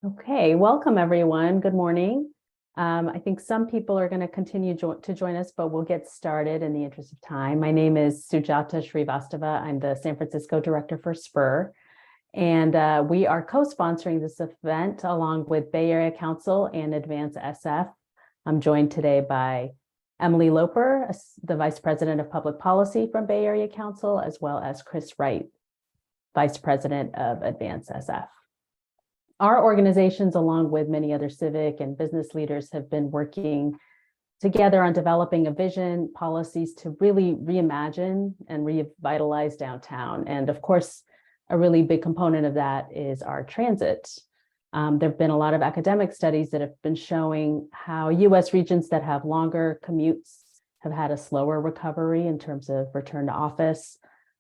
Okay, welcome everyone. Good morning. I think some people are going to continue to join us, but we'll get started in the interest of time. My name is Sujata Srivastava. I'm the San Francisco director for SPUR, and we are co-sponsoring this event along with Bay Area Council and Advance SF. I'm joined today by Emily Loper, the Vice President of Public Policy from Bay Area Council, as well as Chris Wright, Vice President of Advance SF. Our organizations, along with many other civic and business leaders, have been working together on developing a vision, policies to really reimagine and revitalize downtown. And of course, a really big component of that is our transit. There have been a lot of academic studies that have been showing how US regions that have longer commutes have had a slower recovery in terms of return to office.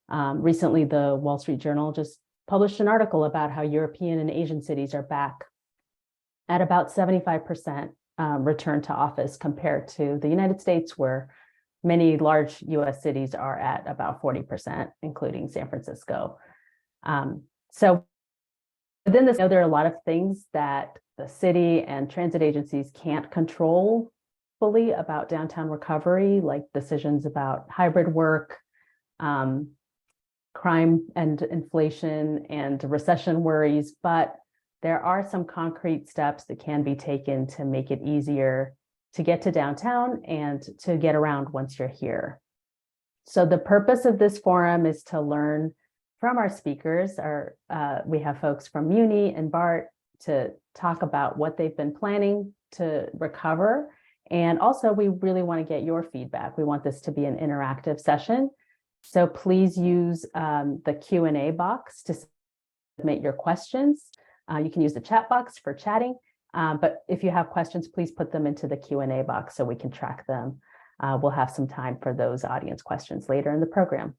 Recently, the Wall Street Journal just published an article about how European and Asian cities are back at about 75% return to office compared to the United States, where many large US cities are at about 40%, including San Francisco. So within this, there are a lot of things that the city and transit agencies can't control fully about downtown recovery, like decisions about hybrid work, crime and inflation and recession worries, but there are some concrete steps that can be taken to make it easier to get to downtown and to get around once you're here. So the purpose of this forum is to learn from our speakers. We have folks from MUNI and BART to talk about what they've been planning to recover. And also, we really want to get your feedback. We want this to be an interactive session. So please use the Q&A box to submit your questions. You can use the chat box for chatting, but if you have questions, please put them into the Q&A box so we can track them. We'll have some time for those audience questions later in the program.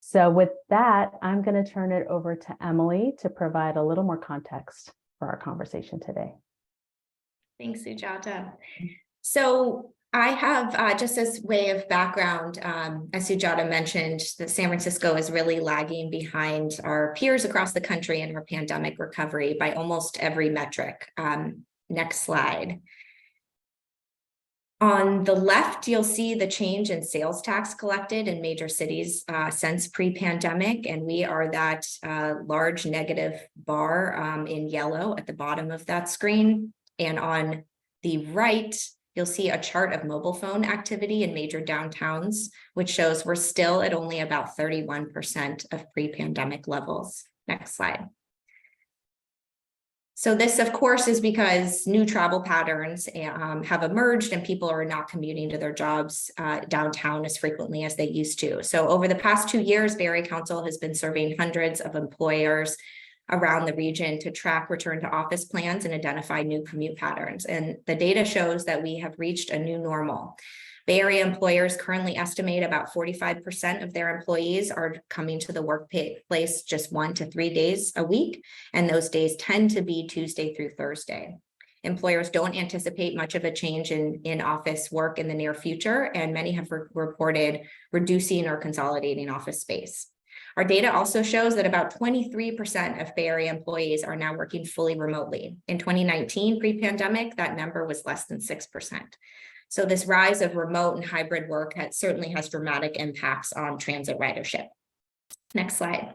So with that, I'm going to turn it over to Emily to provide a little more context for our conversation today. Thanks, Sujata. So I have just as way of background, as Sujata mentioned, that San Francisco is really lagging behind our peers across the country in our pandemic recovery by almost every metric. Next slide. On the left, you'll see the change in sales tax collected in major cities since pre-pandemic, and we are that large negative bar in yellow at the bottom of that screen. And on the right, you'll see a chart of mobile phone activity in major downtowns, which shows we're still at only about 31% of pre-pandemic levels. Next slide. So this, of course, is because new travel patterns have emerged and people are not commuting to their jobs downtown as frequently as they used to. So over the past 2 years, Bay Area Council has been surveying hundreds of employers around the region to track return to office plans and identify new commute patterns. And the data shows that we have reached a new normal. Bay Area employers currently estimate about 45% of their employees are coming to the workplace just 1 to 3 days a week, and those days tend to be Tuesday through Thursday. Employers don't anticipate much of a change in office work in the near future, and many have reported reducing or consolidating office space. Our data also shows that about 23% of Bay Area employees are now working fully remotely. In 2019, pre-pandemic, that number was less than 6%. So this rise of remote and hybrid work certainly has dramatic impacts on transit ridership. Next slide.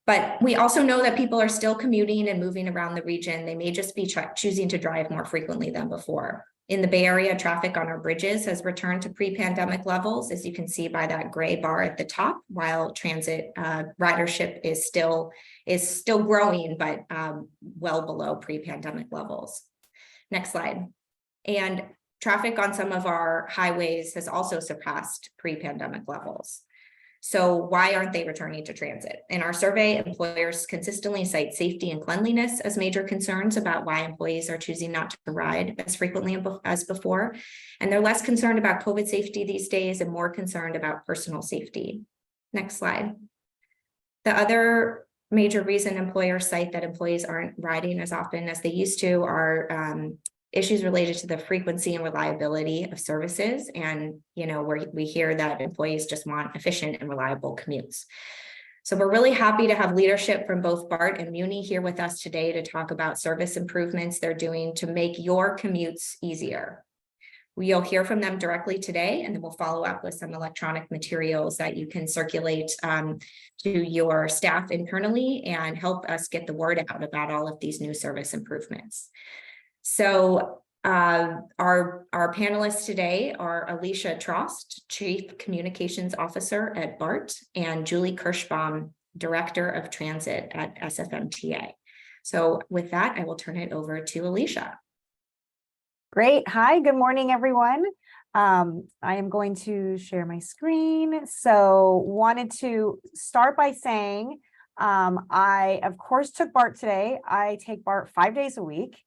But we also know that people are still commuting and moving around the region. They may just be choosing to drive more frequently than before. In the Bay Area, traffic on our bridges has returned to pre-pandemic levels, as you can see by that gray bar at the top, while transit ridership is still growing, but well below pre-pandemic levels. Next slide. And traffic on some of our highways has also surpassed pre-pandemic levels. So why aren't they returning to transit? In our survey, employers consistently cite safety and cleanliness as major concerns about why employees are choosing not to ride as frequently as before. And they're less concerned about COVID safety these days and more concerned about personal safety. Next slide. The other major reason employers cite that employees aren't riding as often as they used to are issues related to the frequency and reliability of services. And, we hear that employees just want efficient and reliable commutes. So we're really happy to have leadership from both BART and MUNI here with us today to talk about service improvements they're doing to make your commutes easier. We'll hear from them directly today, and then we'll follow up with some electronic materials that you can circulate to your staff internally and help us get the word out about all of these new service improvements. So our panelists today are Alicia Trost, Chief Communications Officer at BART, and Julie Kirschbaum, Director of Transit at SFMTA. So with that, I will turn it over to Alicia. Great. Hi, good morning, everyone. I am going to share my screen. So wanted to start by saying, I, of course, took BART today. I take BART 5 days a week,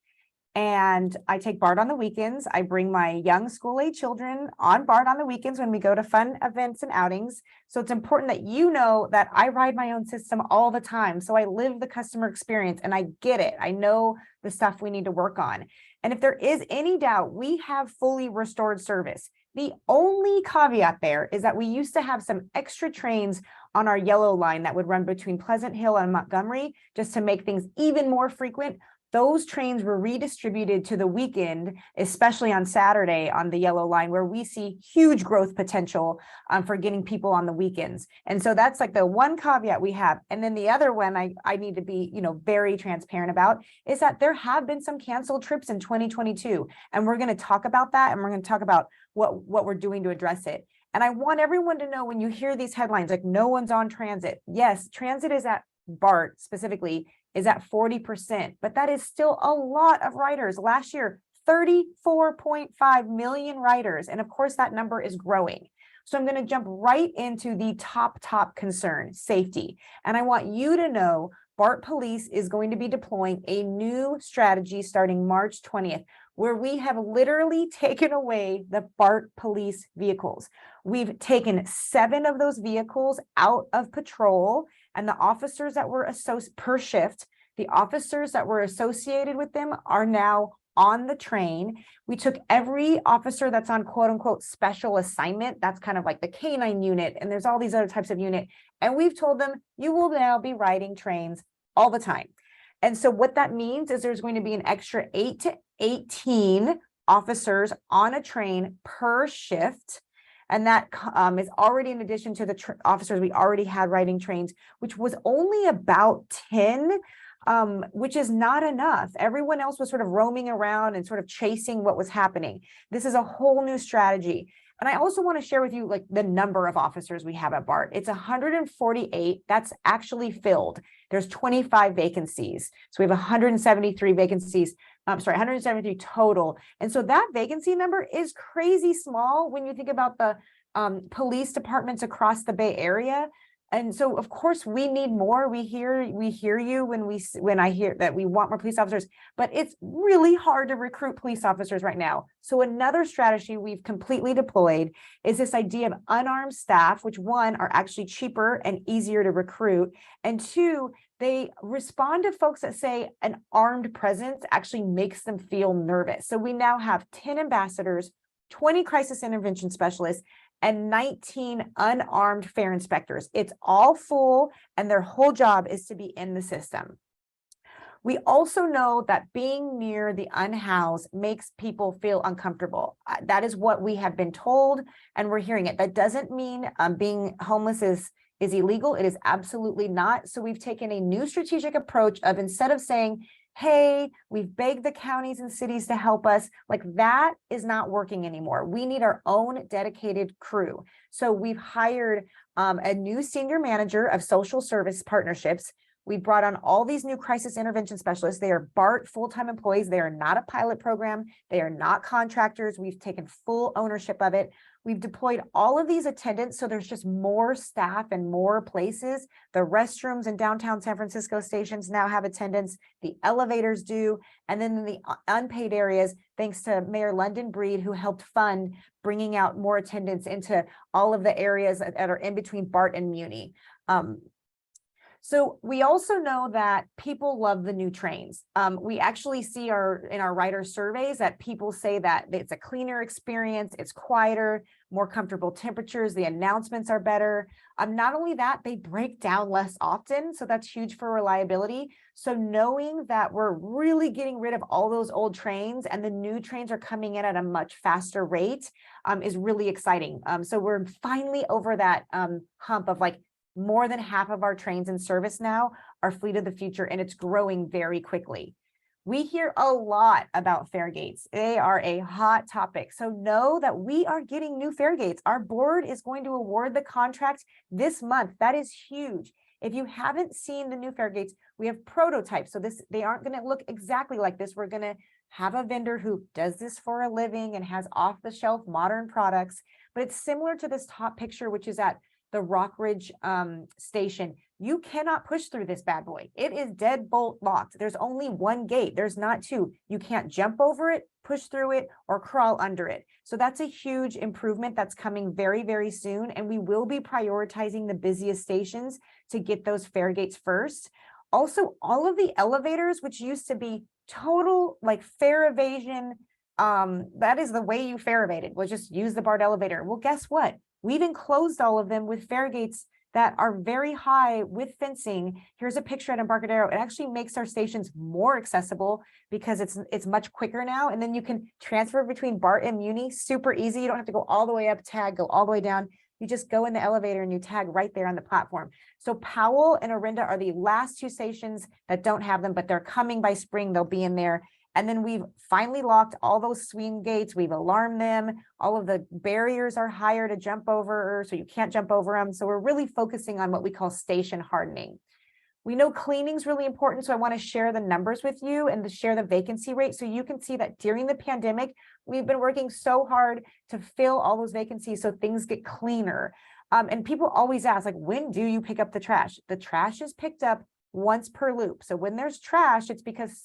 and I take BART on the weekends. I bring my young school-age children on BART on the weekends when we go to fun events and outings. So it's important that you know that I ride my own system all the time. So I live the customer experience and I get it. I know the stuff we need to work on. And if there is any doubt, we have fully restored service. The only caveat there is that we used to have some extra trains on our yellow line that would run between Pleasant Hill and Montgomery just to make things even more frequent. Those trains were redistributed to the weekend, especially on Saturday on the yellow line, where we see huge growth potential for getting people on the weekends. And so that's like the one caveat we have. And then the other one I need to be, very transparent about is that there have been some canceled trips in 2022. And we're going to talk about that. And we're going to talk about what we're doing to address it. And I want everyone to know, when you hear these headlines, like no one's on transit. Yes, transit is at BART specifically is at 40%, but that is still a lot of riders. Last year, 34.5 million riders. And of course, that number is growing. So I'm going to jump right into the top concern, safety. And I want you to know BART Police is going to be deploying a new strategy starting March 20th, where we have literally taken away the BART Police vehicles. We've taken 7 of those vehicles out of patrol, and the officers that were per shift, the officers that were associated with them are now on the train. We took every officer that's on quote unquote special assignment. That's kind of like the K9 unit. And there's all these other types of unit. And we've told them, you will now be riding trains all the time. And so what that means is there's going to be an extra 8 to 18 officers on a train per shift. And that is already in addition to the officers we already had riding trains, which was only about 10, which is not enough. Everyone else was sort of roaming around and sort of chasing what was happening. This is a whole new strategy. And I also want to share with you like the number of officers we have at BART. It's 148. That's actually filled. There's 25 vacancies. So we have 173 vacancies. 173 total. And so that vacancy number is crazy small when you think about the police departments across the Bay Area. And so, of course, we need more. We hear you when I hear that we want more police officers, but it's really hard to recruit police officers right now. So another strategy we've completely deployed is this idea of unarmed staff, which 1, are actually cheaper and easier to recruit, and 2, they respond to folks that say an armed presence actually makes them feel nervous. So we now have 10 ambassadors, 20 crisis intervention specialists, and 19 unarmed fare inspectors. It's all full, and their whole job is to be in the system. We also know that being near the unhoused makes people feel uncomfortable. That is what we have been told, and we're hearing it. That doesn't mean being homeless is illegal. It is absolutely not. So we've taken a new strategic approach of, instead of saying, hey, we've begged the counties and cities to help us, like that is not working anymore. We need our own dedicated crew. So we've hired a new senior manager of social service partnerships. We brought on all these new crisis intervention specialists. They are BART full-time employees. They are not a pilot program. They are not contractors. We've taken full ownership of it. We've deployed all of these attendants, so there's just more staff and more places. The restrooms in downtown San Francisco stations now have attendants. The elevators do. And then in the unpaid areas, thanks to Mayor London Breed, who helped fund bringing out more attendants into all of the areas that are in between BART and MUNI. So we also know that people love the new trains. We actually see in our writer surveys that people say that it's a cleaner experience, it's quieter, more comfortable temperatures, the announcements are better. Not only that, they break down less often, so that's huge for reliability. So knowing that we're really getting rid of all those old trains and the new trains are coming in at a much faster rate is really exciting. So we're finally over that hump of like, more than half of our trains in service now are fleet of the future, and it's growing very quickly. We hear a lot about fare gates. They are a hot topic. So know that we are getting new fare gates. Our board is going to award the contract this month. That is huge. If you haven't seen the new fare gates, we have prototypes. So they aren't going to look exactly like this. We're going to have a vendor who does this for a living and has off-the-shelf modern products. But it's similar to this top picture, which is at the Rockridge station. You cannot push through this bad boy. It is deadbolt locked. There's only one gate. There's not two. You can't jump over it, push through it, or crawl under it. So that's a huge improvement that's coming very, very soon. And we will be prioritizing the busiest stations to get those fare gates first. Also, all of the elevators, which used to be total like fare evasion, that is the way you fare evaded, was just use the BART elevator. Well, guess what? We've enclosed all of them with fare gates that are very high with fencing. Here's a picture at Embarcadero. It actually makes our stations more accessible because it's much quicker now. And then you can transfer between BART and MUNI super easy. You don't have to go all the way up, tag, go all the way down. You just go in the elevator and you tag right there on the platform. So Powell and Orinda are the last two stations that don't have them, but they're coming by spring. They'll be in there. And then we've finally locked all those swing gates. We've alarmed them. All of the barriers are higher to jump over, so you can't jump over them. So we're really focusing on what we call station hardening. We know cleaning is really important, so I want to share the numbers with you and to share the vacancy rate so you can see that during the pandemic, we've been working so hard to fill all those vacancies so things get cleaner. And people always ask, like, when do you pick up the trash? The trash is picked up once per loop. So when there's trash, it's because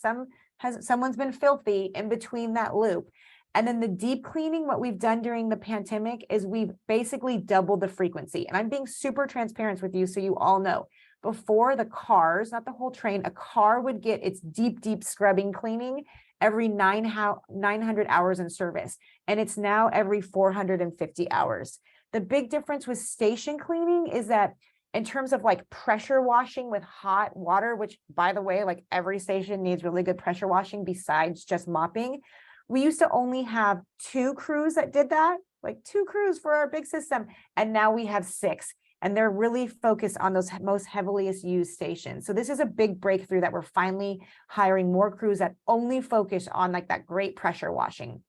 someone's been filthy in between that loop. And then the deep cleaning, what we've done during the pandemic is we've basically doubled the frequency. And I'm being super transparent with you so you all know. Before, the cars, not the whole train, a car would get its deep scrubbing cleaning every 900 hours in service. And it's now every 450 hours. The big difference with station cleaning is that in terms of like pressure washing with hot water, which by the way, like every station needs really good pressure washing besides just mopping. We used to only have 2 crews that did that, like 2 crews for our big system. And now we have 6, and they're really focused on those most heavily used stations. So this is a big breakthrough that we're finally hiring more crews that only focus on like that great pressure washing.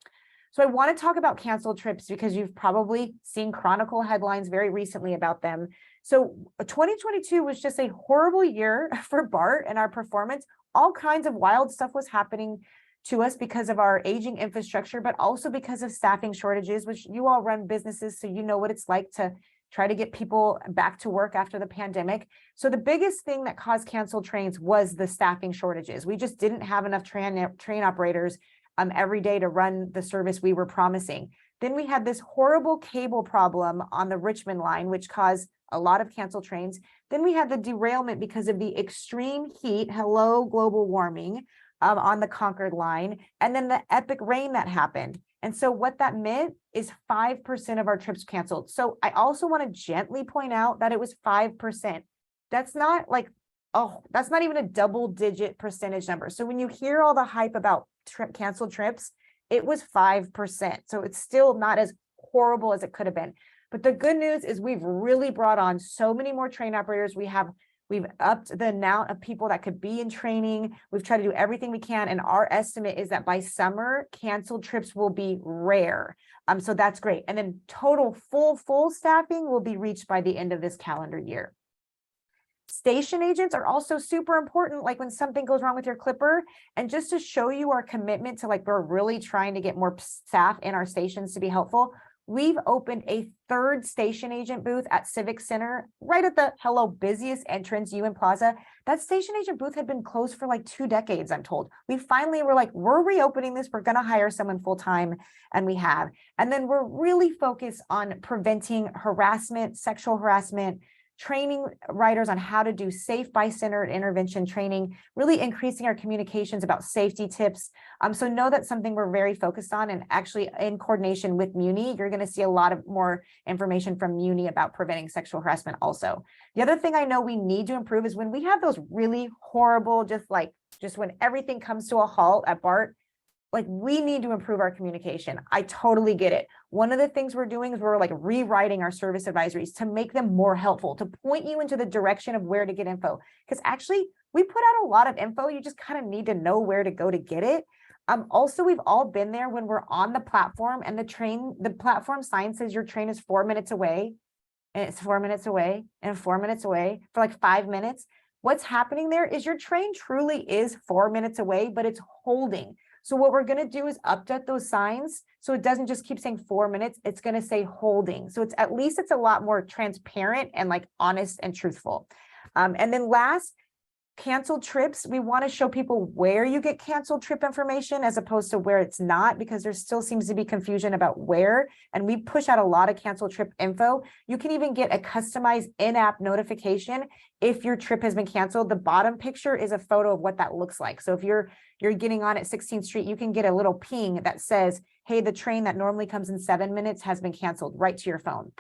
So I want to talk about canceled trips because you've probably seen Chronicle headlines very recently about them. So 2022 was just a horrible year for BART and our performance. All kinds of wild stuff was happening to us because of our aging infrastructure, but also because of staffing shortages, which you all run businesses, so you know what it's like to try to get people back to work after the pandemic. So the biggest thing that caused canceled trains was the staffing shortages. We just didn't have enough train operators every day to run the service we were promising. Then we had this horrible cable problem on the Richmond line, which caused a lot of canceled trains. Then we had the derailment because of the extreme heat, hello global warming, on the Concord line, and then the epic rain that happened. And so what that meant is 5% of our trips canceled. So I also want to gently point out that it was 5%. That's not like, oh, that's not even a double-digit percentage number. So when you hear all the hype about canceled trips, it was 5%. So it's still not as horrible as it could have been. But the good news is we've really brought on so many more train operators. We've upped the amount of people that could be in training. We've tried to do everything we can. And our estimate is that by summer, canceled trips will be rare. So that's great. And then total full staffing will be reached by the end of this calendar year. Station agents are also super important, like when something goes wrong with your clipper. And just to show you our commitment to like, we're really trying to get more staff in our stations to be helpful, we've opened a 3rd station agent booth at Civic Center, right at the busiest entrance, UN Plaza. That station agent booth had been closed for like 2 decades, I'm told. We finally were like, we're reopening this. We're going to hire someone full time. And we have. And then we're really focused on preventing harassment, sexual harassment, training riders on how to do safe bystanders intervention training, really increasing our communications about safety tips. So know that's something we're very focused on, and actually in coordination with MUNI, you're going to see a lot of more information from MUNI about preventing sexual harassment also. The other thing I know we need to improve is when we have those really horrible, just when everything comes to a halt at BART, like we need to improve our communication. I totally get it. One of the things we're doing is we're like rewriting our service advisories to make them more helpful, to point you into the direction of where to get info. Because actually we put out a lot of info. You just kind of need to know where to go to get it. Also, we've all been there when we're on the platform and the platform sign says your train is 4 minutes away, and it's 4 minutes away and 4 minutes away for like 5 minutes. What's happening there is your train truly is 4 minutes away, but it's holding. So what we're going to do is update those signs so it doesn't just keep saying 4 minutes, it's going to say holding. So it's at least it's a lot more transparent and like honest and truthful. And then last, canceled trips. We want to show people where you get canceled trip information as opposed to where it's not, because there still seems to be confusion about where, and we push out a lot of canceled trip info. You can even get a customized in-app notification if your trip has been canceled. The bottom picture is a photo of what that looks like. So if you're getting on at 16th Street, you can get a little ping that says, hey, the train that normally comes in 7 minutes has been canceled, right to your phone.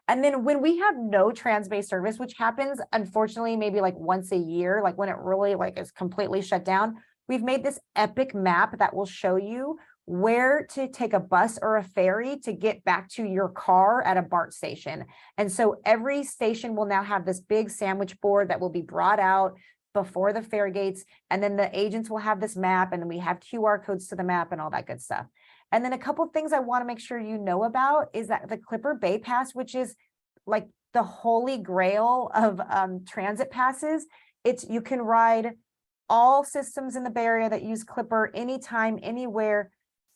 And then when we have no trans-based service, which happens, unfortunately, maybe like once a year, like when it really like is completely shut down, we've made this epic map that will show you where to take a bus or a ferry to get back to your car at a BART station. And so every station will now have this big sandwich board that will be brought out before the fare gates. And then the agents will have this map, and then we have QR codes to the map and all that good stuff. And then a couple of things I want to make sure you know about is that the Clipper Bay Pass, which is like the holy grail of transit passes, you can ride all systems in the Bay Area that use Clipper anytime, anywhere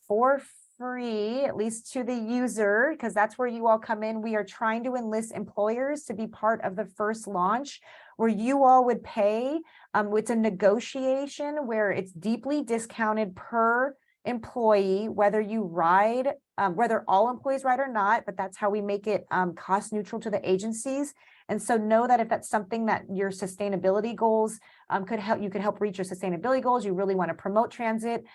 for free, at least to the user, because that's where you all come in. We are trying to enlist employers to be part of the first launch where you all would pay. It's a negotiation where it's deeply discounted per employee, whether you ride, whether all employees ride or not, but that's how we make it cost neutral to the agencies. And so know that if that's something that your sustainability goals could help, you could help reach your sustainability goals, you really want to promote transit,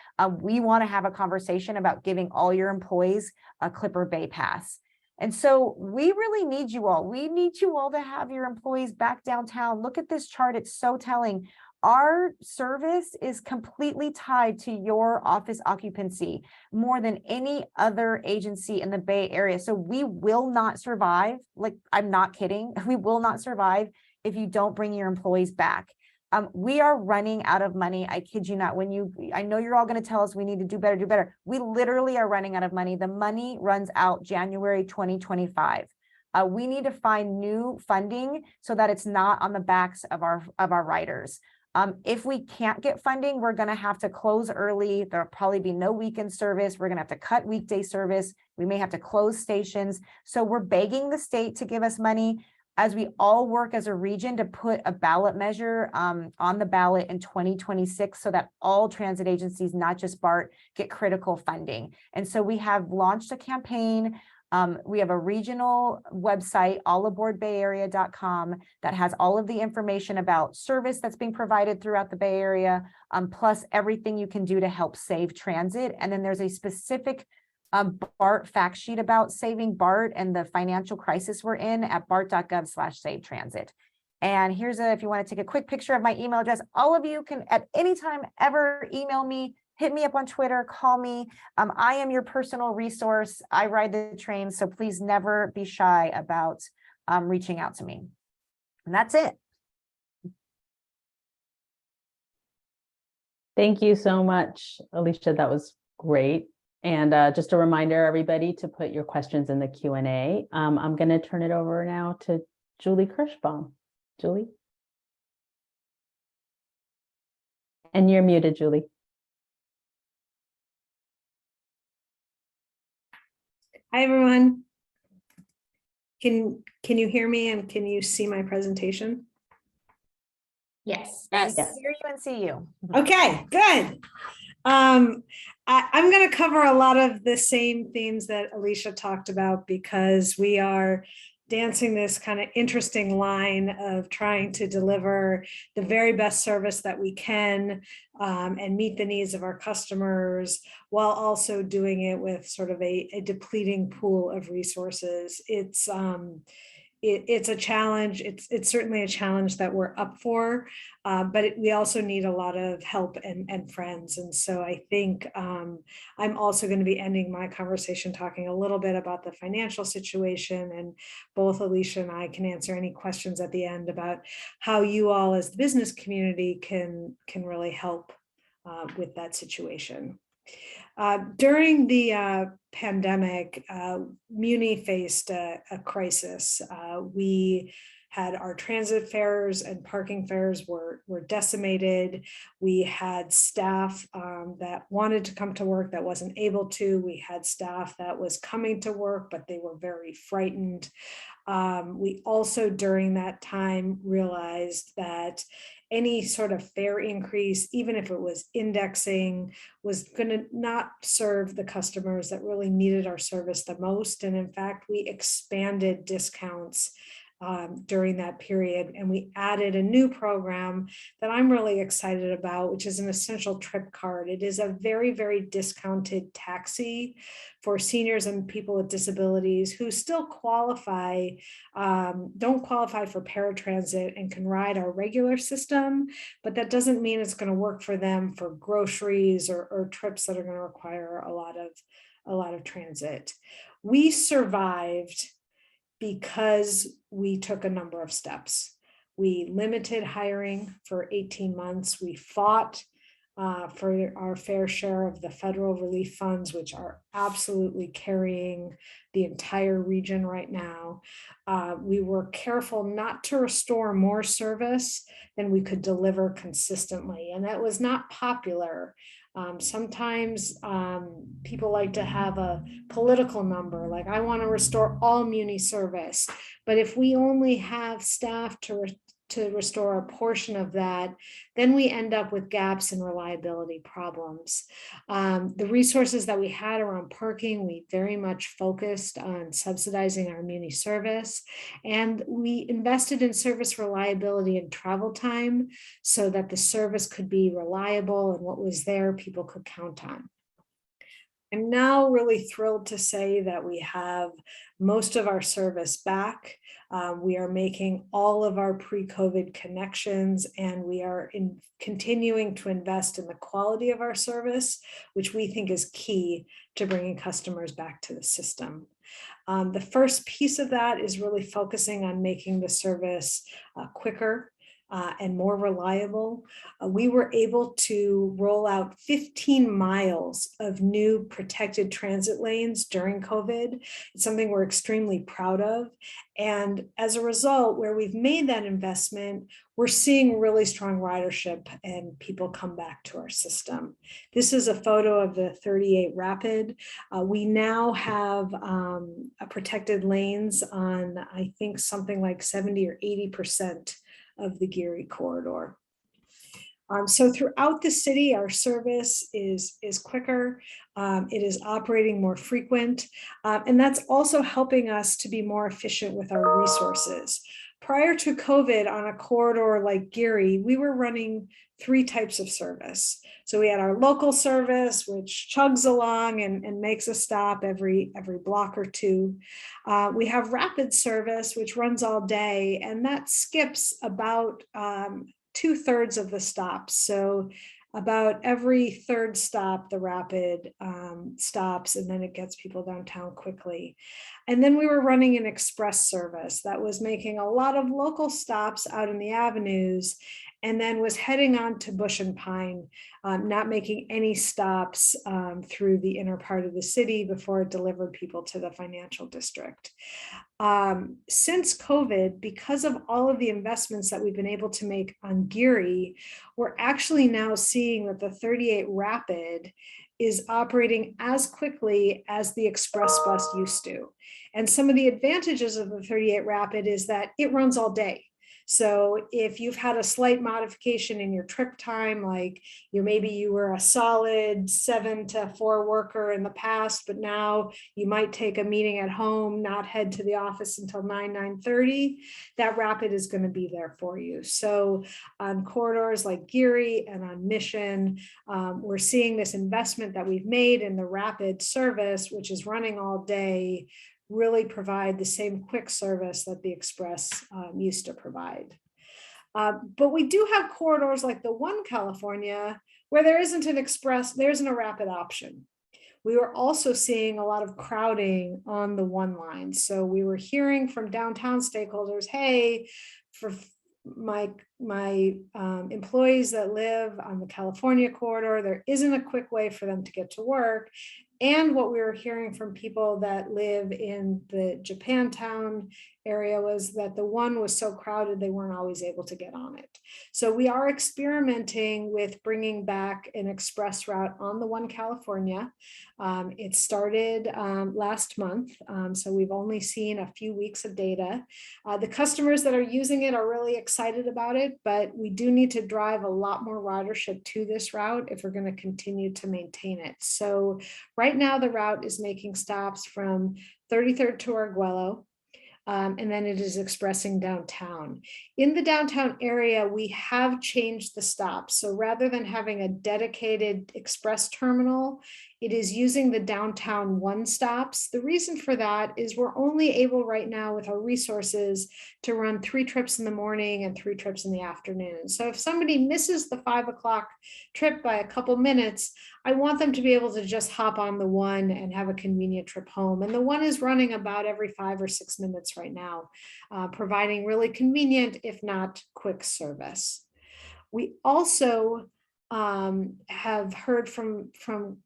we want to have a conversation about giving all your employees a Clipper Bay Pass. And so we really need you all. We need you all to have your employees back downtown. Look at this chart. It's so telling. Our service is completely tied to your office occupancy more than any other agency in the Bay Area. So we will not survive. Like, I'm not kidding. We will not survive if you don't bring your employees back. We are running out of money. I kid you not. I know you're all going to tell us we need to do better, do better. We literally are running out of money. The money runs out January 2025. We need to find new funding so that it's not on the backs of our riders. If we can't get funding, we're going to have to close early. There'll probably be no weekend service. We're going to have to cut weekday service. We may have to close stations. So we're begging the state to give us money as we all work as a region to put a ballot measure on the ballot in 2026 so that all transit agencies, not just BART, get critical funding. And so we have launched a campaign. We have a regional website, allaboardbayarea.com, that has all of the information about service that's being provided throughout the Bay Area, plus everything you can do to help save transit. And then there's a specific BART fact sheet about saving BART and the financial crisis we're in at bart.gov/savetransit. And here's if you want to take a quick picture of my email address, all of you can at any time ever email me. Hit me up on Twitter, call me. I am your personal resource. I ride the train, so please never be shy about reaching out to me. And that's it. Thank you so much, Alicia. That was great. And just a reminder, everybody, to put your questions in the Q&A. I'm going to turn it over now to Julie Kirschbaum. Julie? And you're muted, Julie. Hi, everyone. Can you hear me and can you see my presentation? Yes. Yes. Hear you and see you. Okay, good. I'm going to cover a lot of the same themes that Alicia talked about because we are dancing this kind of interesting line of trying to deliver the very best service that we can and meet the needs of our customers while also doing it with sort of a depleting pool of resources. It's a challenge. It's certainly a challenge that we're up for, but we also need a lot of help and friends. And so I think I'm also going to be ending my conversation talking a little bit about the financial situation, and both Alicia and I can answer any questions at the end about how you all as the business community can really help with that situation. During the pandemic, Muni faced a crisis. We had our transit fares and parking fares were decimated. We had staff that wanted to come to work that wasn't able to. We had staff that was coming to work, but they were very frightened. We also during that time realized that any sort of fare increase, even if it was indexing, was going to not serve the customers that really needed our service the most. And in fact, we expanded discounts during that period. And we added a new program that I'm really excited about, which is an essential trip card. It is a very, very discounted taxi for seniors and people with disabilities who still qualify, don't qualify for paratransit and can ride our regular system, but that doesn't mean it's going to work for them for groceries or trips that are going to require a lot of transit. We survived because we took a number of steps. We limited hiring for 18 months. We fought for our fair share of the federal relief funds, which are absolutely carrying the entire region right now. We were careful not to restore more service than we could deliver consistently, and that was not popular. Sometimes people like to have a political number, like I want to restore all Muni service, but if we only have staff to restore a portion of that, then we end up with gaps and reliability problems. The resources that we had around parking, we very much focused on subsidizing our Muni service, and we invested in service reliability and travel time so that the service could be reliable and what was there people could count on. I'm now really thrilled to say that we have most of our service back. We are making all of our pre-COVID connections, and we are continuing to invest in the quality of our service, which we think is key to bringing customers back to the system. The first piece of that is really focusing on making the service quicker and more reliable. We were able to roll out 15 miles of new protected transit lanes during COVID. It's something we're extremely proud of. And as a result, where we've made that investment, we're seeing really strong ridership and people come back to our system. This is a photo of the 38 Rapid. We now have protected lanes on, I think, something like 70 or 80% of the Geary corridor. So throughout the city, our service is quicker. It is operating more frequent, and that's also helping us to be more efficient with our resources. Prior to COVID, on a corridor like Geary, we were running 3 types of service. So we had our local service, which chugs along and makes a stop every block or 2. We have rapid service, which runs all day, and that skips about 2/3 of the stops. So about every 3rd stop, the rapid stops, and then it gets people downtown quickly. And then we were running an express service that was making a lot of local stops out in the avenues, and then was heading on to Bush and Pine, not making any stops through the inner part of the city before it delivered people to the financial district. Since COVID, because of all of the investments that we've been able to make on Geary, we're actually now seeing that the 38 Rapid is operating as quickly as the express bus used to. And some of the advantages of the 38 Rapid is that it runs all day. So if you've had a slight modification in your trip time, like maybe you were a solid 7 to 4 worker in the past, but now you might take a meeting at home, not head to the office until 9:30, that rapid is going to be there for you. So on corridors like Geary and on Mission, we're seeing this investment that we've made in the rapid service, which is running all day, really provide the same quick service that the Express used to provide. But we do have corridors like the One California where there isn't an Express, there isn't a rapid option. We were also seeing a lot of crowding on the One line. So we were hearing from downtown stakeholders, hey, for my employees that live on the California corridor, there isn't a quick way for them to get to work. And what we were hearing from people that live in the Japantown area was that the One was so crowded, they weren't always able to get on it. So we are experimenting with bringing back an express route on the One California. It started last month, so we've only seen a few weeks of data. The customers that are using it are really excited about it, but we do need to drive a lot more ridership to this route if we're going to continue to maintain it. So right now the route is making stops from 33rd to Arguello. And then it is expressing downtown. In the downtown area, we have changed the stops. So rather than having a dedicated express terminal, it is using the downtown One stops. The reason for that is we're only able right now with our resources to run 3 trips in the morning and 3 trips in the afternoon. So if somebody misses the 5 o'clock trip by a couple minutes, I want them to be able to just hop on the One and have a convenient trip home. And the One is running about every 5 or 6 minutes right now, providing really convenient, if not quick service. We also have heard from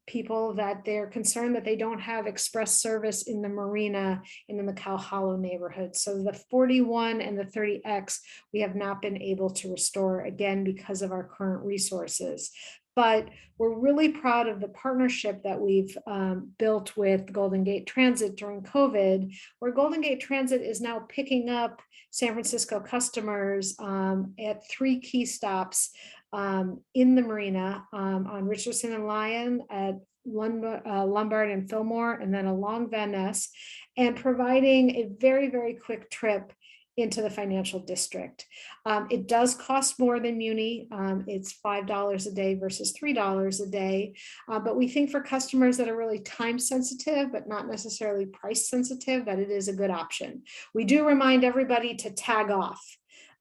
people that they're concerned that they don't have express service in the marina in the McCow Hollow neighborhood. So the 41 and the 30X, we have not been able to restore, again, because of our current resources. But we're really proud of the partnership that we've built with Golden Gate Transit during COVID, where Golden Gate Transit is now picking up San Francisco customers at 3 key stops in the marina on Richardson and Lyon, at Lombard and Fillmore, and then along Van Ness, and providing a very, very quick trip into the financial district. It does cost more than Muni. It's $5 a day versus $3 a day. But we think for customers that are really time sensitive, but not necessarily price sensitive, that it is a good option. We do remind everybody to tag off.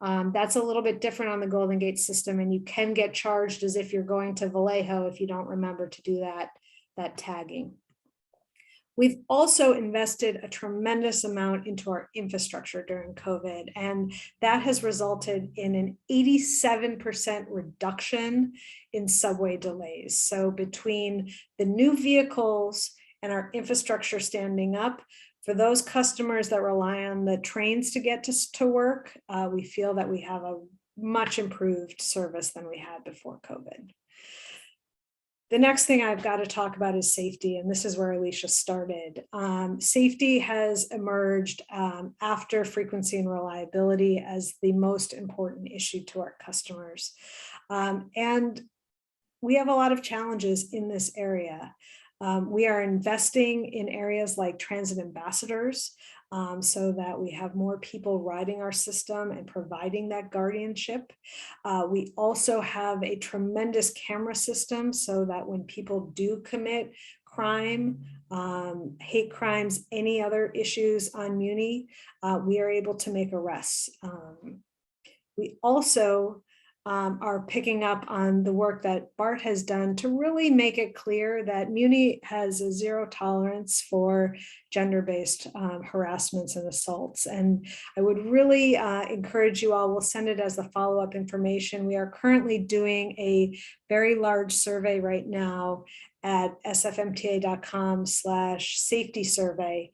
That's a little bit different on the Golden Gate system, and you can get charged as if you're going to Vallejo if you don't remember to do that tagging. We've also invested a tremendous amount into our infrastructure during COVID, and that has resulted in an 87% reduction in subway delays. So between the new vehicles and our infrastructure standing up, for those customers that rely on the trains to get to work, we feel that we have a much improved service than we had before COVID. The next thing I've got to talk about is safety, and this is where Alicia started. Safety has emerged after frequency and reliability as the most important issue to our customers. And we have a lot of challenges in this area. We are investing in areas like transit ambassadors, so that we have more people riding our system and providing that guardianship. We also have a tremendous camera system so that when people do commit crime, hate crimes, any other issues on Muni, we are able to make arrests. We also are picking up on the work that BART has done to really make it clear that Muni has a zero tolerance for gender-based harassments and assaults. And I would really encourage you all, we'll send it as the follow-up information. We are currently doing a very large survey right now at sfmta.com/safety survey.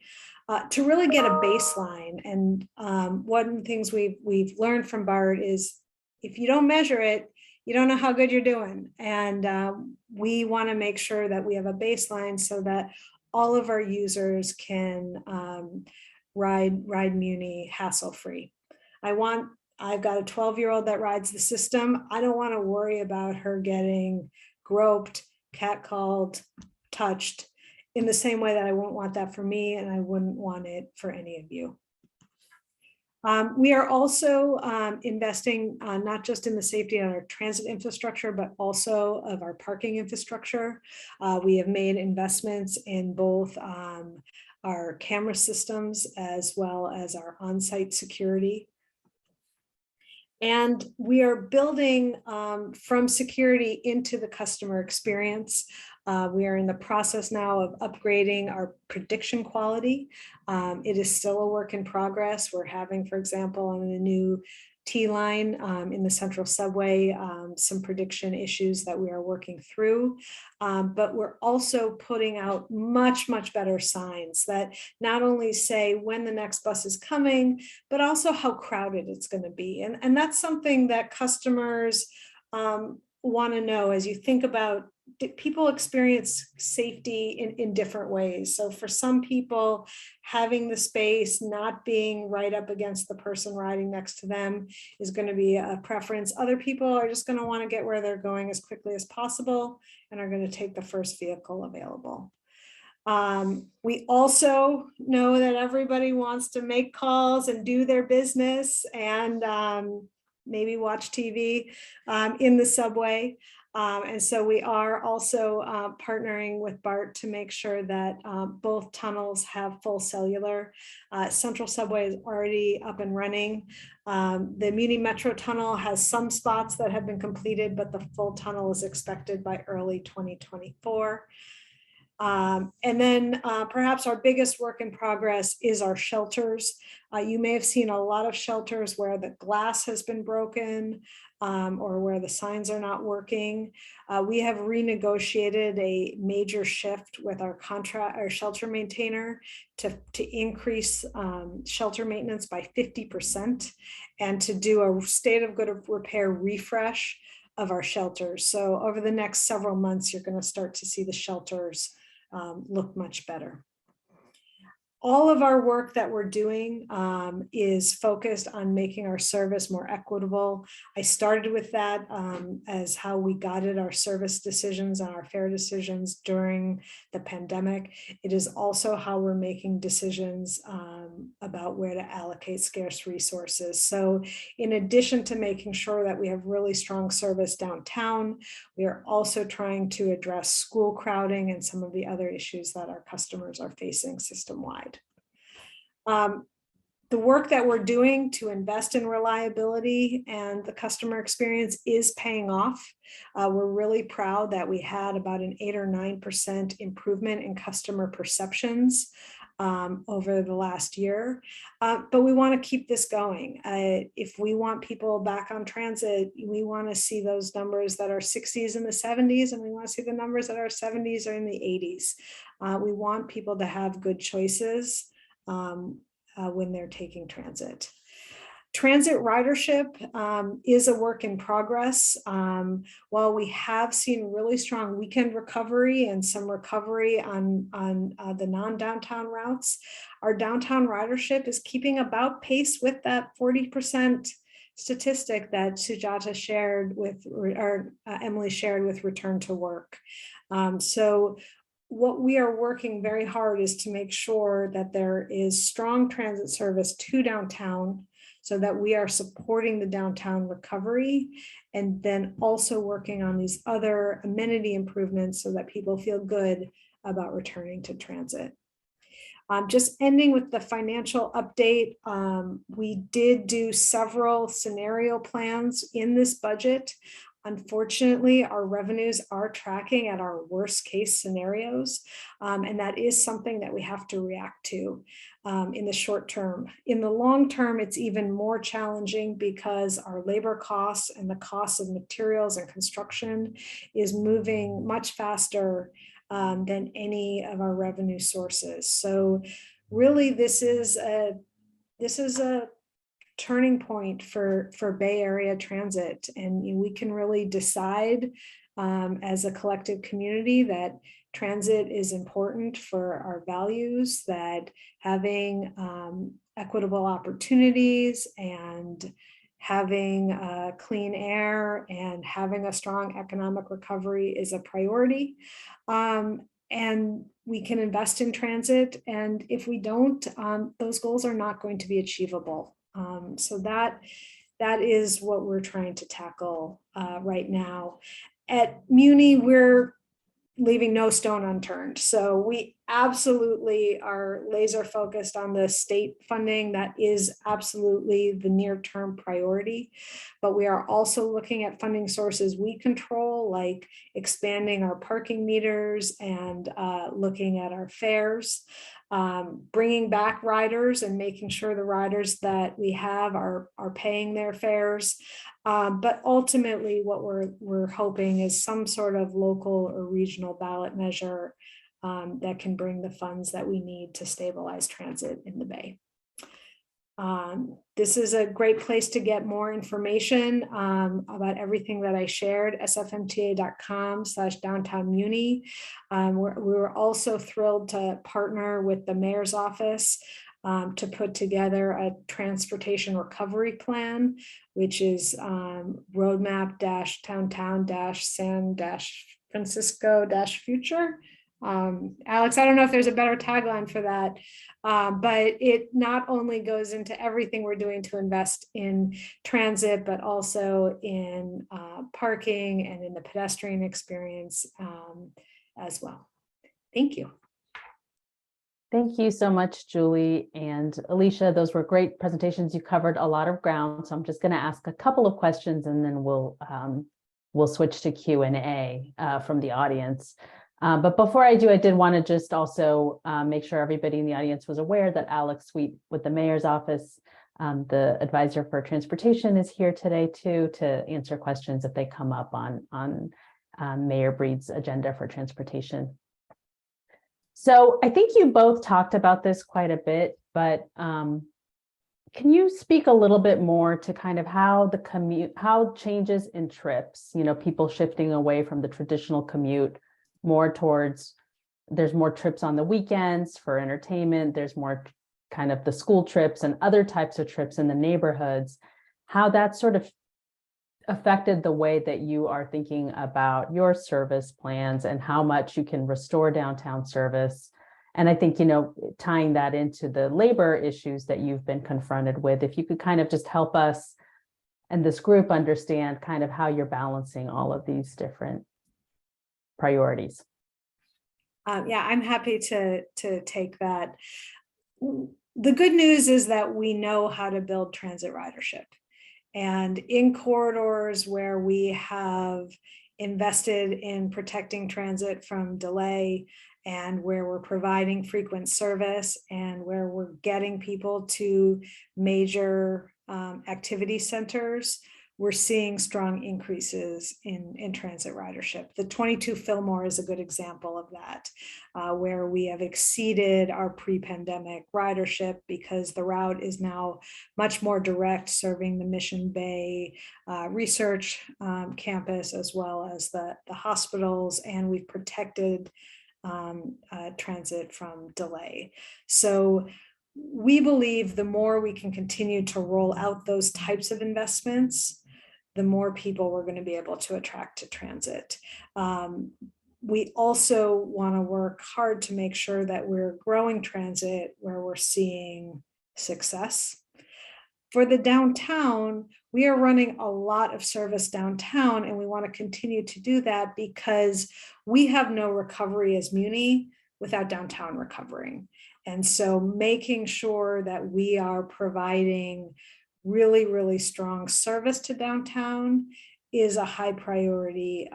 To really get a baseline. And one of the things we've learned from BART is if you don't measure it, you don't know how good you're doing. And we want to make sure that we have a baseline so that all of our users can ride Muni hassle-free. I want I've got a 12-year-old that rides the system. I don't want to worry about her getting groped, catcalled, touched in the same way that I wouldn't want that for me, and I wouldn't want it for any of you. We are also investing not just in the safety on our transit infrastructure, but also of our parking infrastructure. We have made investments in both our camera systems as well as our on-site security. And we are building from security into the customer experience. We are in the process now of upgrading our prediction quality. It is still a work in progress. We're having, for example, on the new T-line in the central subway, some prediction issues that we are working through. But we're also putting out much, much better signs that not only say when the next bus is coming, but also how crowded it's going to be. And that's something that customers want to know as you think about people experience safety in different ways. So for some people, having the space, not being right up against the person riding next to them is going to be a preference. Other people are just going to want to get where they're going as quickly as possible and are going to take the first vehicle available. We also know that everybody wants to make calls and do their business and maybe watch TV in the subway. And so we are also partnering with BART to make sure that both tunnels have full cellular. Central Subway is already up and running. The MUNI Metro tunnel has some spots that have been completed, but the full tunnel is expected by early 2024. And then perhaps our biggest work in progress is our shelters. You may have seen a lot of shelters where the glass has been broken or where the signs are not working. We have renegotiated a major shift with our shelter maintainer to increase shelter maintenance by 50% and to do a state of good repair refresh of our shelters. So over the next several months, you're going to start to see the shelters look much better. All of our work that we're doing is focused on making our service more equitable. I started with that as how we guided our service decisions and our fare decisions during the pandemic. It is also how we're making decisions about where to allocate scarce resources. So in addition to making sure that we have really strong service downtown, we are also trying to address school crowding and some of the other issues that our customers are facing system-wide. The work that we're doing to invest in reliability and the customer experience is paying off. We're really proud that we had about an 8 or 9% improvement in customer perceptions over the last year, but we want to keep this going. If we want people back on transit, we want to see those numbers that are 60s and the 70s, and we want to see the numbers that are 70s or in the 80s. We want people to have good choices when they're taking transit. Transit ridership is a work in progress. While we have seen really strong weekend recovery and some recovery on the non-downtown routes, our downtown ridership is keeping about pace with that 40% statistic that Sujata shared with, or Emily shared with return to work. So what we are working very hard is to make sure that there is strong transit service to downtown so that we are supporting the downtown recovery, and then also working on these other amenity improvements so that people feel good about returning to transit. Just ending with the financial update, we did do several scenario plans in this budget. Unfortunately, our revenues are tracking at our worst case scenarios, and that is something that we have to react to in the short term. In the long term, it's even more challenging because our labor costs and the costs of materials and construction is moving much faster than any of our revenue sources. So really, this is a turning point for Bay Area transit, and we can really decide as a collective community that transit is important for our values, that having equitable opportunities and having clean air and having a strong economic recovery is a priority. And we can invest in transit. And if we don't, those goals are not going to be achievable. So that is what we're trying to tackle right now. At MUNI, we're leaving no stone unturned. So we absolutely are laser focused on the state funding. That is absolutely the near-term priority. But we are also looking at funding sources we control, like expanding our parking meters and looking at our fares, bringing back riders and making sure the riders that we have are paying their fares. But ultimately, what we're hoping is some sort of local or regional ballot measure that can bring the funds that we need to stabilize transit in the Bay. This is a great place to get more information about everything that I shared, sfmta.com/downtown-muni. We're also thrilled to partner with the mayor's office to put together a transportation recovery plan, which is roadmap-downtown-San-Francisco-future. Alex, I don't know if there's a better tagline for that, but it not only goes into everything we're doing to invest in transit, but also in parking and in the pedestrian experience as well. Thank you. Thank you so much, Julie and Alicia. Those were great presentations. You covered a lot of ground. So I'm just going to ask a couple of questions and then we'll switch to Q&A from the audience. But before I do, I did want to just also make sure everybody in the audience was aware that Alex Sweet with the mayor's office, the advisor for transportation, is here today too to answer questions if they come up on Mayor Breed's agenda for transportation. So I think you both talked about this quite a bit, but can you speak a little bit more to kind of how how changes in trips, people shifting away from the traditional commute more towards, there's more trips on the weekends for entertainment, there's more kind of the school trips and other types of trips in the neighborhoods, how that sort of affected the way that you are thinking about your service plans and how much you can restore downtown service. And I think, tying that into the labor issues that you've been confronted with, if you could kind of just help us and this group understand kind of how you're balancing all of these different priorities. Yeah, I'm happy to take that. The good news is that we know how to build transit ridership. And in corridors where we have invested in protecting transit from delay and where we're providing frequent service and where we're getting people to major activity centers, we're seeing strong increases in transit ridership. The 22 Fillmore is a good example of that, where we have exceeded our pre-pandemic ridership because the route is now much more direct, serving the Mission Bay research campus as well as the hospitals, and we've protected transit from delay. So we believe the more we can continue to roll out those types of investments, the more people we're going to be able to attract to transit. We also want to work hard to make sure that we're growing transit where we're seeing success. For the downtown, we are running a lot of service downtown, and we want to continue to do that because we have no recovery as MUNI without downtown recovering. And so making sure that we are providing really, really strong service to downtown is a high priority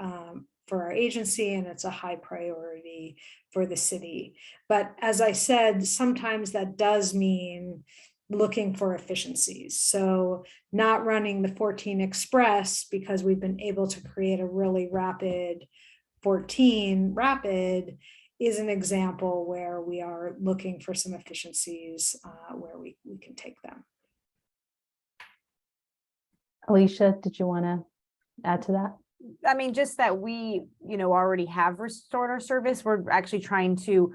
for our agency, and it's a high priority for the city. But as I said, sometimes that does mean looking for efficiencies. So not running the 14 Express because we've been able to create a really rapid 14 Rapid is an example where we are looking for some efficiencies where we can take them. Alicia, did you want to add to that? I mean, just that we, already have restored our service. We're actually trying to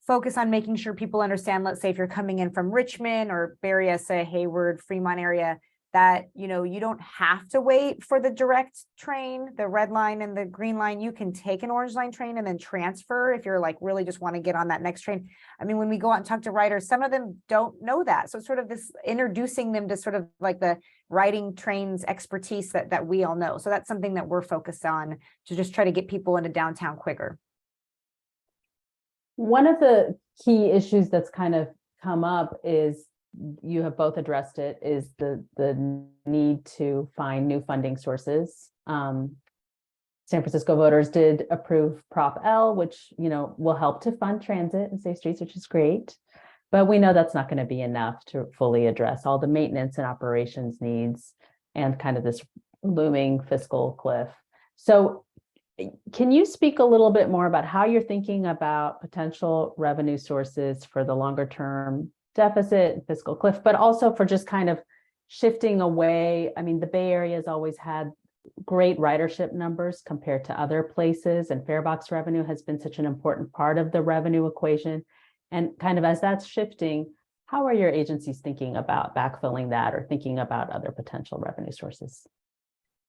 focus on making sure people understand, let's say if you're coming in from Richmond or Berryessa, Hayward, Fremont area, that, you know, you don't have to wait for the direct train, the red line and the green line. You can take an orange line train and then transfer if you're like really just want to get on that next train. I mean, when we go out and talk to writers, some of them don't know that. So it's sort of this introducing them to sort of like the riding trains expertise that we all know. So that's something that we're focused on, to just try to get people into downtown quicker. One of the key issues that's kind of come up is, you have both addressed it, is the need to find new funding sources. San Francisco voters did approve Prop L, which, you know, will help to fund transit and safe streets, which is great. But we know that's not going to be enough to fully address all the maintenance and operations needs and kind of this looming fiscal cliff. So can you speak a little bit more about how you're thinking about potential revenue sources for the longer term deficit, fiscal cliff, but also for just kind of shifting away? I mean, the Bay Area has always had great ridership numbers compared to other places, and fare box revenue has been such an important part of the revenue equation. And kind of as that's shifting, how are your agencies thinking about backfilling that or thinking about other potential revenue sources?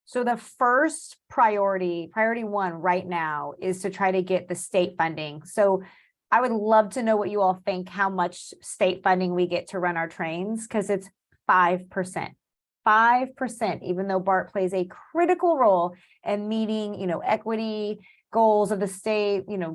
So the first priority one right now, is to try to get the state funding. So I would love to know what you all think, how much state funding we get to run our trains, because it's 5%. 5%, even though BART plays a critical role in meeting, you know, equity goals of the state, you know,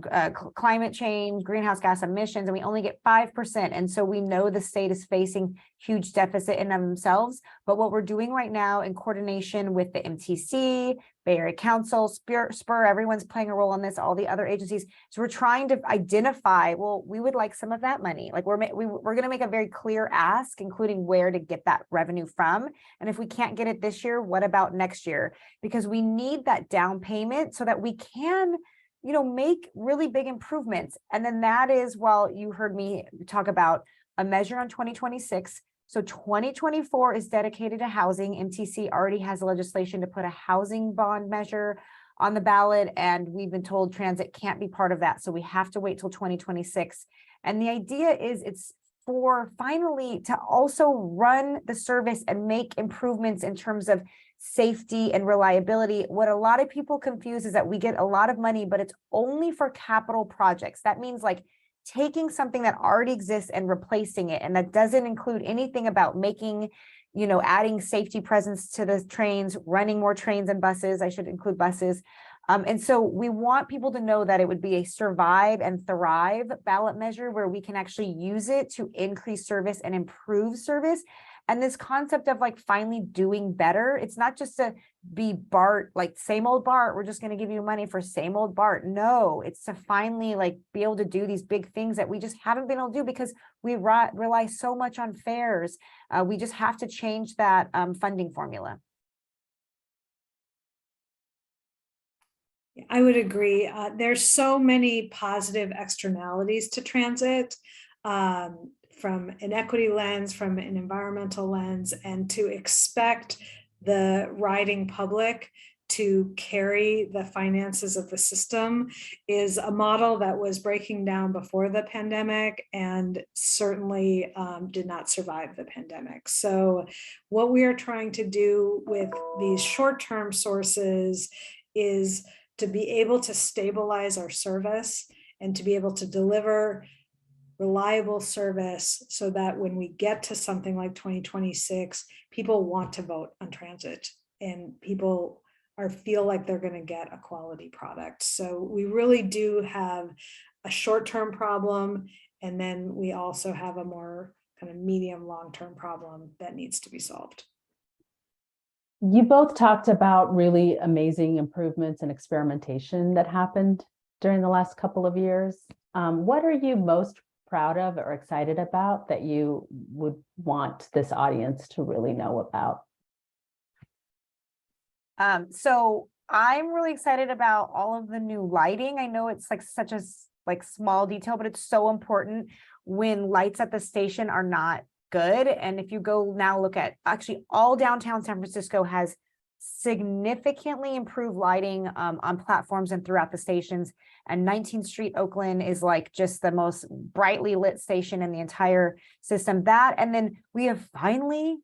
climate change, greenhouse gas emissions, and we only get 5%. And so we know the state is facing huge deficit in of themselves. But what we're doing right now, in coordination with the MTC, Bay Area Council, SPUR, everyone's playing a role in this, all the other agencies. So we're trying to identify, well, we would like some of that money. Like we're going to make a very clear ask, including where to get that revenue from. And if we can't get it this year, what about next year? Because we need that down payment so that we can, you know, make really big improvements. And then that is, well, you heard me talk about a measure on 2026. So 2024 is dedicated to housing. MTC already has legislation to put a housing bond measure on the ballot, and we've been told transit can't be part of that. So we have to wait till 2026. And the idea is it's for finally to also run the service and make improvements in terms of safety and reliability. What a lot of people confuse is that we get a lot of money, but it's only for capital projects. That means like taking something that already exists and replacing it. And that doesn't include anything about making, you know, adding safety presence to the trains, running more trains and buses. I should include buses. And so we want people to know that it would be a survive and thrive ballot measure where we can actually use it to increase service and improve service. And this concept of like finally doing better, it's not just to be BART, like same old BART, we're just going to give you money for same old BART. No, it's to finally like be able to do these big things that we just haven't been able to do because we rely so much on fares. We just have to change that funding formula. I would agree. There's so many positive externalities to transit. From an equity lens, from an environmental lens, and to expect the riding public to carry the finances of the system is a model that was breaking down before the pandemic and certainly did not survive the pandemic. So what we are trying to do with these short-term sources is to be able to stabilize our service and to be able to deliver reliable service so that when we get to something like 2026, people want to vote on transit and people feel like they're going to get a quality product. So we really do have a short-term problem, and then we also have a more kind of medium long-term problem that needs to be solved. You both talked about really amazing improvements and experimentation that happened during the last couple of years. What are you most proud of or excited about that you would want this audience to really know about? So I'm really excited about all of the new lighting. I know it's like such a small detail, but it's so important when lights at the station are not good. And if you go now look at actually all downtown San Francisco has significantly improved lighting on platforms and throughout the stations. And 19th Street Oakland is like just the most brightly lit station in the entire system. That, and then we have finally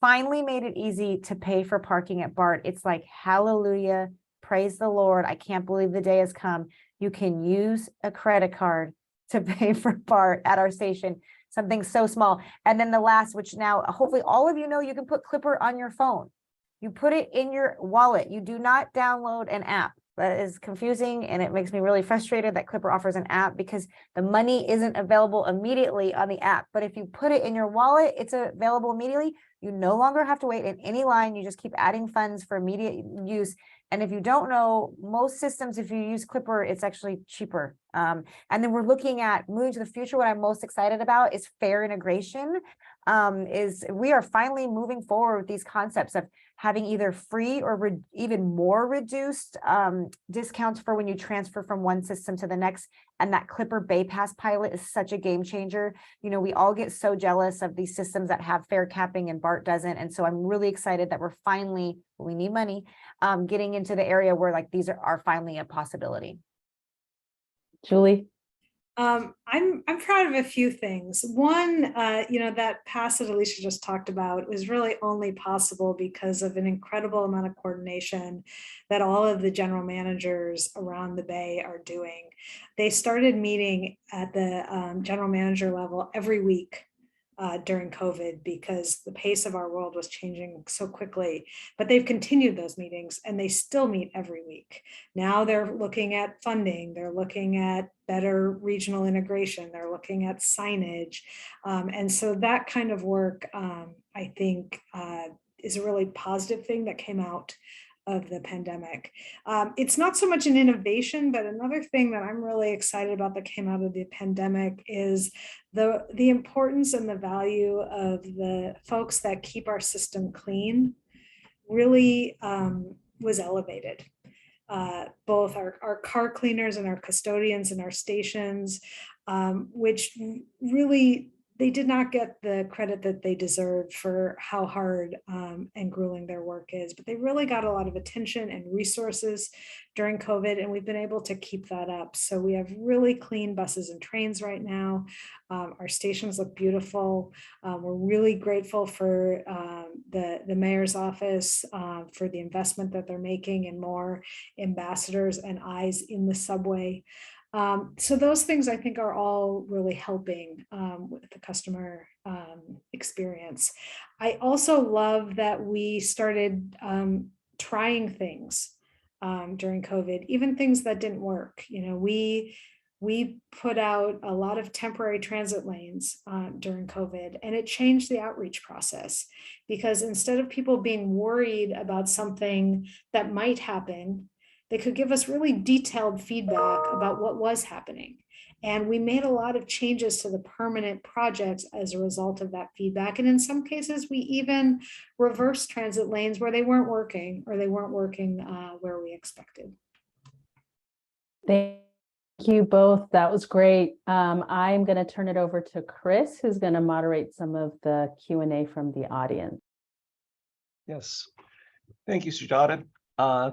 finally made it easy to pay for parking at BART. It's like, hallelujah, praise the Lord. I can't believe the day has come. You can use a credit card to pay for BART at our station, something so small. And then the last, which now hopefully all of you know, you can put Clipper on your phone. You put it in your wallet. You do not download an app. That is confusing, and it makes me really frustrated that Clipper offers an app because the money isn't available immediately on the app. But if you put it in your wallet, it's available immediately. You no longer have to wait in any line. You just keep adding funds for immediate use. And if you don't know, most systems, if you use Clipper, it's actually cheaper. And then we're looking at moving to the future. What I'm most excited about is fair integration. Is we are finally moving forward with these concepts of having either free or even more reduced discounts for when you transfer from one system to the next. And that Clipper Bay Pass pilot is such a game changer. You know, we all get so jealous of these systems that have fare capping and BART doesn't. And so I'm really excited that we're finally, we need money, getting into the area where like these are finally a possibility. Julie? I'm proud of a few things. One, that pass that Alicia just talked about was really only possible because of an incredible amount of coordination that all of the general managers around the Bay are doing. They started meeting at the general manager level every week during COVID because the pace of our world was changing so quickly, but they've continued those meetings and they still meet every week. Now they're looking at funding, they're looking at better regional integration, they're looking at signage. And so that kind of work, I think, is a really positive thing that came out of the pandemic. It's not so much an innovation, but another thing that I'm really excited about that came out of the pandemic is the importance and the value of the folks that keep our system clean really was elevated. Both our car cleaners and our custodians and our stations, which really, they did not get the credit that they deserved for how hard and grueling their work is, but they really got a lot of attention and resources during COVID, and we've been able to keep that up. So we have really clean buses and trains right now. Our stations look beautiful. We're really grateful for the mayor's office for the investment that they're making in more ambassadors and eyes in the subway. So those things I think are all really helping with the customer experience. I also love that we started trying things during COVID, even things that didn't work. You know, we put out a lot of temporary transit lanes during COVID, and it changed the outreach process because instead of people being worried about something that might happen, they could give us really detailed feedback about what was happening. And we made a lot of changes to the permanent projects as a result of that feedback. And in some cases, we even reversed transit lanes where they weren't working or they weren't working where we expected. Thank you both. That was great. I'm going to turn it over to Chris, who's going to moderate some of the Q&A from the audience. Yes. Thank you, Sujata.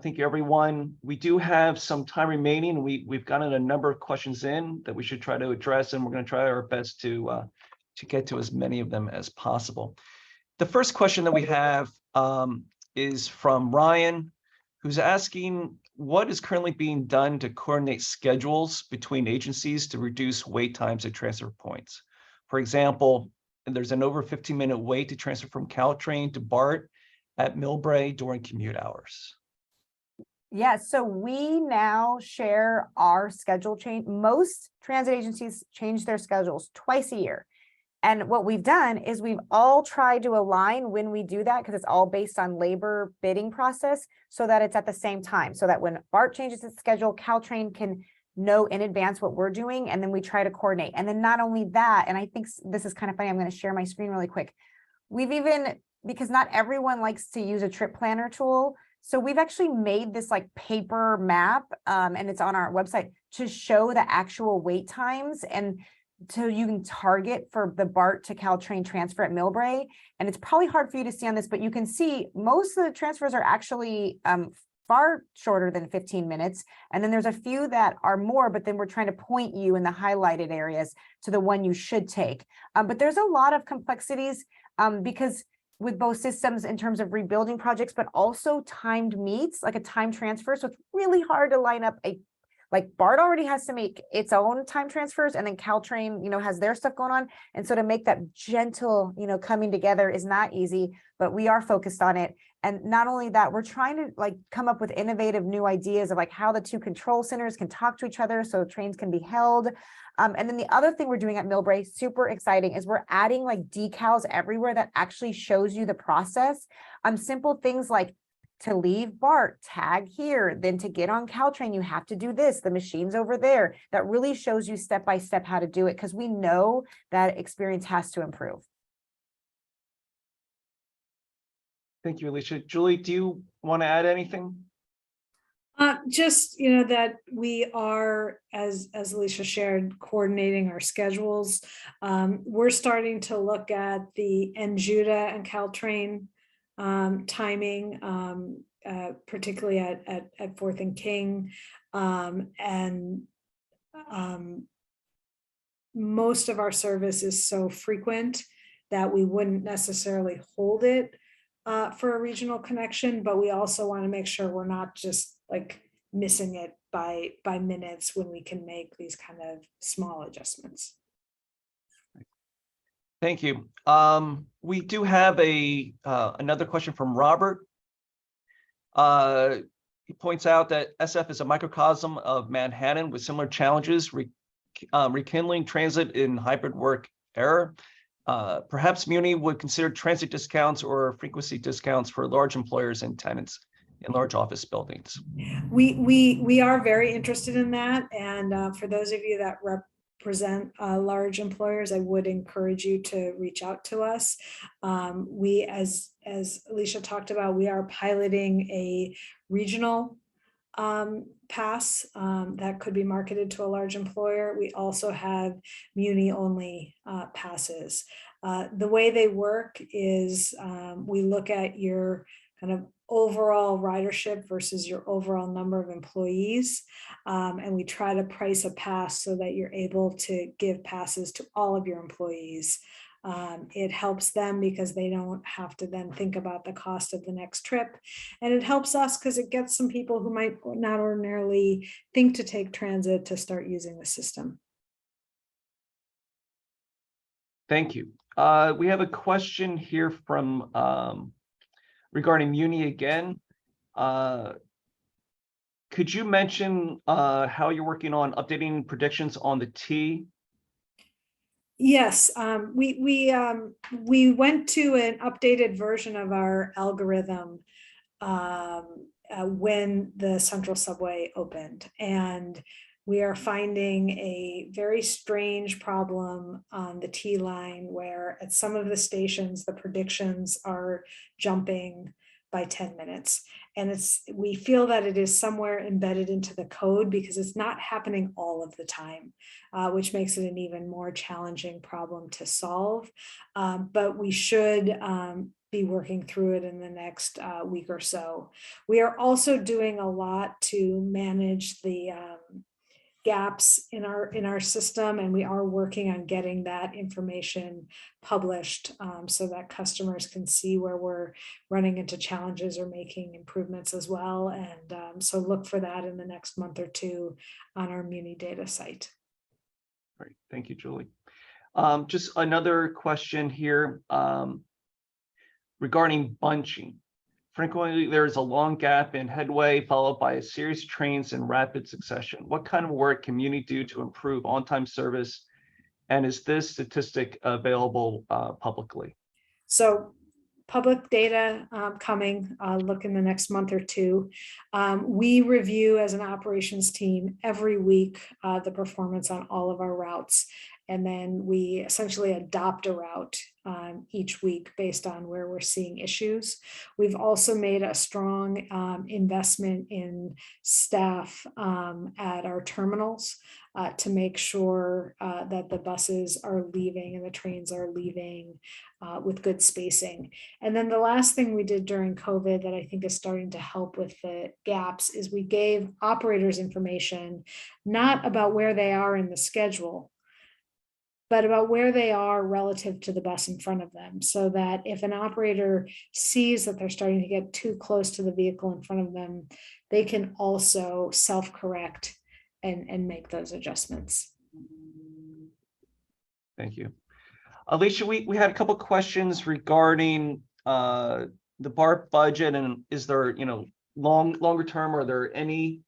Thank you, everyone. We do have some time remaining. We've gotten a number of questions in that we should try to address, and we're going to try our best to get to as many of them as possible. The first question that we have is from Ryan, who's asking what is currently being done to coordinate schedules between agencies to reduce wait times at transfer points. For example, there's an over 15-minute wait to transfer from Caltrain to BART at Millbrae during commute hours. Yeah, so we now share our schedule change. Most transit agencies change their schedules twice a year. And what we've done is we've all tried to align when we do that, because it's all based on labor bidding process, so that it's at the same time, so that when BART changes its schedule, Caltrain can know in advance what we're doing, and then we try to coordinate. And then not only that, and I think this is kind of funny, I'm going to share my screen really quick. We've even, because not everyone likes to use a trip planner tool, so we've actually made this like paper map, and it's on our website to show the actual wait times, and so you can target for the BART to Caltrain transfer at Millbrae. And it's probably hard for you to see on this, but you can see most of the transfers are actually far shorter than 15 minutes. And then there's a few that are more, but then we're trying to point you in the highlighted areas to the one you should take. But there's a lot of complexities because with both systems in terms of rebuilding projects, but also timed meets, like a time transfer. So it's really hard to line up like BART already has to make its own time transfers, and then Caltrain, has their stuff going on. And so to make that gentle, coming together is not easy, but we are focused on it. And not only that, we're trying to like come up with innovative new ideas of like how the two control centers can talk to each other so trains can be held. And then the other thing we're doing at Millbrae, super exciting, is we're adding like decals everywhere that actually shows you the process. Simple things like to leave BART, tag here, then to get on Caltrain, you have to do this, the machine's over there. That really shows you step by step how to do it, because we know that experience has to improve. Thank you, Alicia. Julie, do you want to add anything? Just, that we are, as Alicia shared, coordinating our schedules. We're starting to look at the NJUDA and Caltrain timing, particularly at 4th and King. Most of our service is so frequent that we wouldn't necessarily hold it for a regional connection, but we also want to make sure we're not just like missing it by minutes when we can make these kind of small adjustments. Thank you. We do have another question from Robert. He points out that SF is a microcosm of Manhattan with similar challenges, rekindling transit in hybrid work era. Perhaps MUNI would consider transit discounts or frequency discounts for large employers and tenants in large office buildings. We are very interested in that, and for those of you that represent large employers, I would encourage you to reach out to us. We, as Alicia talked about, we are piloting a regional pass that could be marketed to a large employer. We also have MUNI only passes. The way they work is we look at your kind of overall ridership versus your overall number of employees. And we try to price a pass so that you're able to give passes to all of your employees. It helps them because they don't have to then think about the cost of the next trip. And it helps us because it gets some people who might not ordinarily think to take transit to start using the system. Thank you. We have a question here from regarding MUNI again. Could you mention how you're working on updating predictions on the T? Yes, we went to an updated version of our algorithm when the Central Subway opened, and we are finding a very strange problem on the T line where at some of the stations the predictions are jumping by 10 minutes. And we feel that it is somewhere embedded into the code because it's not happening all of the time, which makes it an even more challenging problem to solve. But we should be working through it in the next week or so. We are also doing a lot to manage the gaps in our system, and we are working on getting that information published so that customers can see where we're running into challenges or making improvements as well. And so look for that in the next month or two on our MUNI data site. Great, thank you, Julie. Just another question here regarding bunching. Frequently, there is a long gap in headway followed by a series of trains in rapid succession. What kind of work can MUNI do to improve on-time service? And is this statistic available publicly? So public data coming, look in the next month or two. We review as an operations team every week the performance on all of our routes. And then we essentially adopt a route each week based on where we're seeing issues. We've also made a strong investment in staff at our terminals to make sure that the buses are leaving and the trains are leaving with good spacing. And then the last thing we did during COVID that I think is starting to help with the gaps is we gave operators information, not about where they are in the schedule, but about where they are relative to the bus in front of them, so that if an operator sees that they're starting to get too close to the vehicle in front of them, they can also self-correct and make those adjustments. Thank you. Alicia, we had a couple questions regarding the BART budget, and is there, longer term, are there any,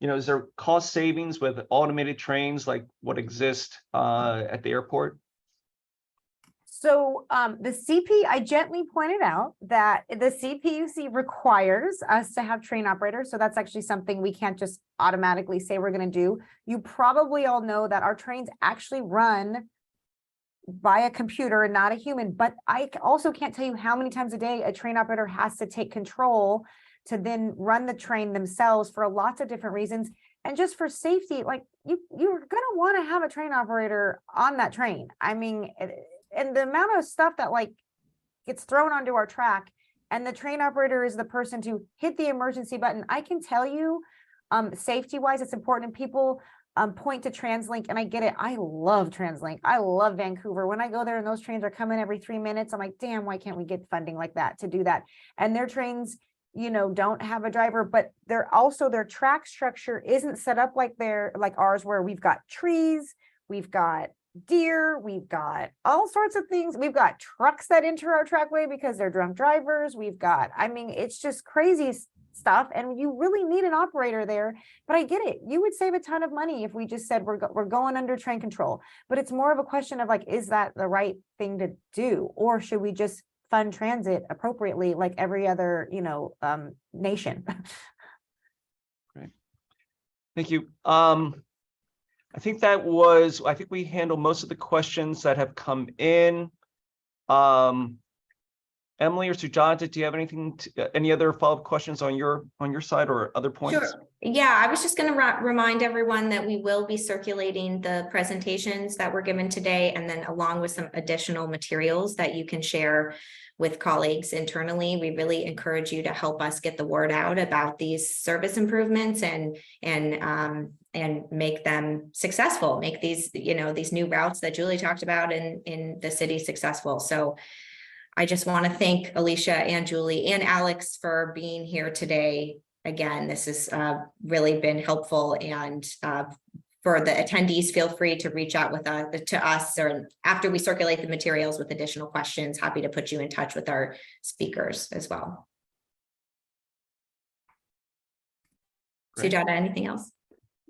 is there cost savings with automated trains like what exist at the airport? So the CP, I gently pointed out that the CPUC requires us to have train operators. So that's actually something we can't just automatically say we're going to do. You probably all know that our trains actually run by a computer and not a human, but I also can't tell you how many times a day a train operator has to take control to then run the train themselves for lots of different reasons. And just for safety, like you're going to want to have a train operator on that train. I mean, and the amount of stuff that like gets thrown onto our track, and the train operator is the person to hit the emergency button. I can tell you, safety wise, it's important. And people point to TransLink, and I get it. I love TransLink. I love Vancouver. When I go there and those trains are coming every 3 minutes, I'm like, damn, why can't we get funding like that to do that? And their trains, don't have a driver, but they're also, their track structure isn't set up like ours, where we've got trees, we've got deer, we've got all sorts of things. We've got trucks that enter our trackway because they're drunk drivers. It's just crazy stuff, and you really need an operator there. But I get it. You would save a ton of money if we just said we're going under train control. But it's more of a question of like, is that the right thing to do, or should we just fund transit appropriately like every other nation? Great, thank you. I think we handled most of the questions that have come in. Emily or Sujata, do you have any other follow-up questions on your side or other points? Sure. Yeah, I was just going to remind everyone that we will be circulating the presentations that were given today, and then along with some additional materials that you can share with colleagues internally. We really encourage you to help us get the word out about these service improvements and make them successful, make these, these new routes that Julie talked about in the city successful. So I just want to thank Alicia and Julie and Alex for being here today. Again, this has really been helpful, and for the attendees, feel free to reach out to us or after we circulate the materials with additional questions. Happy to put you in touch with our speakers as well. Great. Sujata, anything else?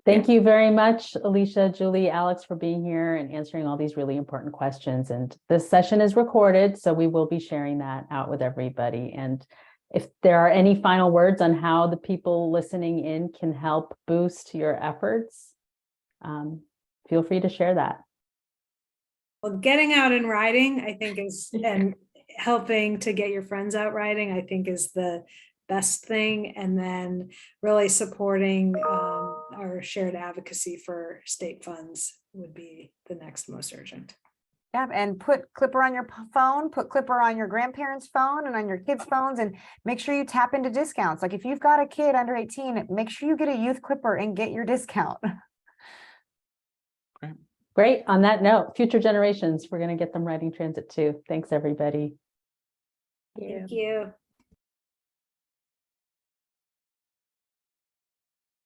Thank you very much, Alicia, Julie, Alex, for being here and answering all these really important questions. And this session is recorded, so we will be sharing that out with everybody. And if there are any final words on how the people listening in can help boost your efforts, feel free to share that. Well, getting out and riding, I think and helping to get your friends out riding, I think is the best thing. And then really supporting our shared advocacy for state funds would be the next most urgent. Yeah, and put Clipper on your phone, put Clipper on your grandparents' phone and on your kids' phones, and make sure you tap into discounts. Like if you've got a kid under 18, make sure you get a youth Clipper and get your discount. Great. On that note, future generations, we're going to get them riding transit too. Thanks, everybody. Thank you.